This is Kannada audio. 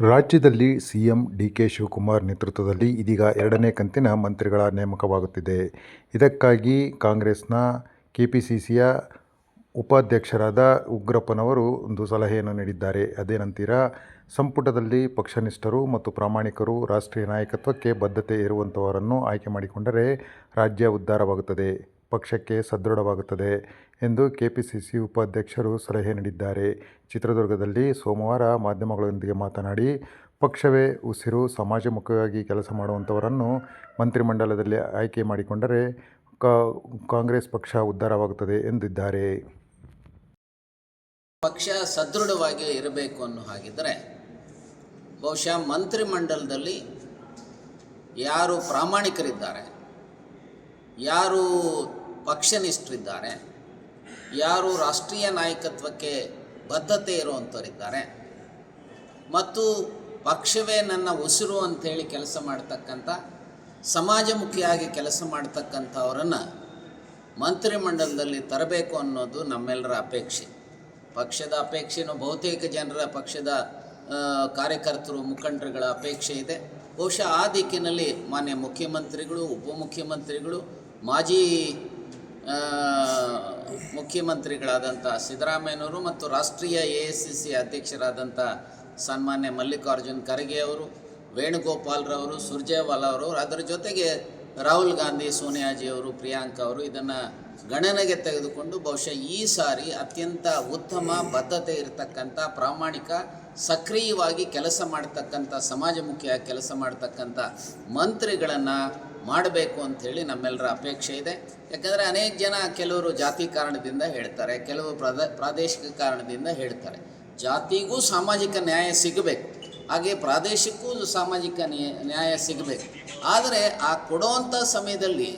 ರಾಜ್ಯದಲ್ಲಿ ಸಿಎಂ ಡಿಕೆ ಶಿವಕುಮಾರ್ ನೇತೃತ್ವದಲ್ಲಿ ಇದೀಗ ಎರಡನೇ ಕಂತಿನ ಮಂತ್ರಿಗಳ ನೇಮಕವಾಗುತ್ತಿದೆ. ಇದಕ್ಕಾಗಿ ಕಾಂಗ್ರೆಸ್ನ ಕೆಪಿಸಿಸಿಯ ಉಪಾಧ್ಯಕ್ಷರಾದ ಉಗ್ರಪ್ಪನವರು ಒಂದು ಸಲಹೆಯನ್ನು ನೀಡಿದ್ದಾರೆ. ಅದೇನಂತೀರಾ, ಸಂಪುಟದಲ್ಲಿ ಪಕ್ಷನಿಷ್ಠರು ಮತ್ತು ಪ್ರಾಮಾಣಿಕರು, ರಾಷ್ಟ್ರೀಯ ನಾಯಕತ್ವಕ್ಕೆ ಬದ್ಧತೆ ಇರುವಂಥವರನ್ನು ಆಯ್ಕೆ ಮಾಡಿಕೊಂಡರೆ ರಾಜ್ಯ ಉದ್ಧಾರವಾಗುತ್ತದೆ, ಪಕ್ಷಕ್ಕೆ ಸದೃಢವಾಗುತ್ತದೆ ಎಂದು ಕೆಪಿಸಿಸಿ ಉಪಾಧ್ಯಕ್ಷರು ಸಲಹೆ ನೀಡಿದ್ದಾರೆ. ಚಿತ್ರದುರ್ಗದಲ್ಲಿ ಸೋಮವಾರ ಮಾಧ್ಯಮಗಳೊಂದಿಗೆ ಮಾತನಾಡಿ, ಪಕ್ಷವೇ ಉಸಿರು, ಸಮಾಜಮುಖಿಯಾಗಿ ಕೆಲಸ ಮಾಡುವಂಥವರನ್ನು ಮಂತ್ರಿಮಂಡಲದಲ್ಲಿ ಆಯ್ಕೆ ಮಾಡಿಕೊಂಡರೆ ಕಾಂಗ್ರೆಸ್ ಪಕ್ಷ ಉದ್ಧಾರವಾಗುತ್ತದೆ ಎಂದಿದ್ದಾರೆ. ಪಕ್ಷ ಸದೃಢವಾಗಿ ಇರಬೇಕು ಅನ್ನೋ ಹಾಗಿದ್ದರೆ ಬಹುಶಃ ಮಂತ್ರಿಮಂಡಲದಲ್ಲಿ ಯಾರು ಪ್ರಾಮಾಣಿಕರಿದ್ದಾರೆ, ಯಾರು ಪಕ್ಷನಿಷ್ಠರಿದ್ದಾರೆ, ಯಾರು ರಾಷ್ಟ್ರೀಯ ನಾಯಕತ್ವಕ್ಕೆ ಬದ್ಧತೆ ಇರುವಂಥವರಿದ್ದಾರೆ ಮತ್ತು ಪಕ್ಷವೇ ನನ್ನ ಉಸಿರು ಅಂಥೇಳಿ ಕೆಲಸ ಮಾಡ್ತಕ್ಕಂಥ, ಸಮಾಜಮುಖಿಯಾಗಿ ಕೆಲಸ ಮಾಡ್ತಕ್ಕಂಥವರನ್ನು ಮಂತ್ರಿಮಂಡಲದಲ್ಲಿ ತರಬೇಕು ಅನ್ನೋದು ನಮ್ಮೆಲ್ಲರ ಅಪೇಕ್ಷೆ. ಪಕ್ಷದ ಅಪೇಕ್ಷೆನೂ ಬಹುತೇಕ ಜನರ, ಪಕ್ಷದ ಕಾರ್ಯಕರ್ತರು, ಮುಖಂಡರುಗಳ ಅಪೇಕ್ಷೆ ಇದೆ. ಬಹುಶಃ ಆ ದಿಕ್ಕಿನಲ್ಲಿ ಮಾನ್ಯ ಮುಖ್ಯಮಂತ್ರಿಗಳು, ಉಪಮುಖ್ಯಮಂತ್ರಿಗಳು, ಮಾಜಿ ಮುಖ್ಯಮಂತ್ರಿಗಳಾದಂಥ ಸಿದ್ದರಾಮಯ್ಯನವರು ಮತ್ತು ರಾಷ್ಟ್ರೀಯ AICC ಅಧ್ಯಕ್ಷರಾದಂಥ ಸನ್ಮಾನ್ಯ ಮಲ್ಲಿಕಾರ್ಜುನ್ ಖರ್ಗೆ ಅವರು, ವೇಣುಗೋಪಾಲ್ರವರು, ಸುರ್ಜೇವಾಲಾ ಅವರು, ಅದರ ಜೊತೆಗೆ ರಾಹುಲ್ ಗಾಂಧಿ, ಸೋನಿಯಾಜಿಯವರು, ಪ್ರಿಯಾಂಕಾ ಅವರು ಇದನ್ನು ಗಣನೆಗೆ ತೆಗೆದುಕೊಂಡು ಬಹುಶಃ ಈ ಸಾರಿ ಅತ್ಯಂತ ಉತ್ತಮ, ಬದ್ಧತೆ ಇರತಕ್ಕಂಥ, ಪ್ರಾಮಾಣಿಕ, ಸಕ್ರಿಯವಾಗಿ ಕೆಲಸ ಮಾಡ್ತಕ್ಕಂಥ, ಸಮಾಜಮುಖಿಯಾಗಿ ಕೆಲಸ ಮಾಡ್ತಕ್ಕಂಥ ಮಂತ್ರಿಗಳನ್ನು ಮಾಡಬೇಕು ಅಂಥೇಳಿ ನಮ್ಮೆಲ್ಲರ ಅಪೇಕ್ಷೆ ಇದೆ. ಯಾಕಂದರೆ ಅನೇಕ ಜನ, ಕೆಲವರು ಜಾತಿ ಕಾರಣದಿಂದ ಹೇಳ್ತಾರೆ, ಕೆಲವು ಪ್ರಾದೇಶಿಕ ಕಾರಣದಿಂದ ಹೇಳ್ತಾರೆ. ಜಾತಿಗೂ ಸಾಮಾಜಿಕ ನ್ಯಾಯ ಸಿಗಬೇಕು, ಹಾಗೆ ಪ್ರಾದೇಶಿಕಕ್ಕೂ ಸಾಮಾಜಿಕ ನ್ಯಾಯ ಸಿಗಬೇಕು. ಆದರೆ ಆ ಕೊಡುವಂಥ ಸಮಯದಲ್ಲಿ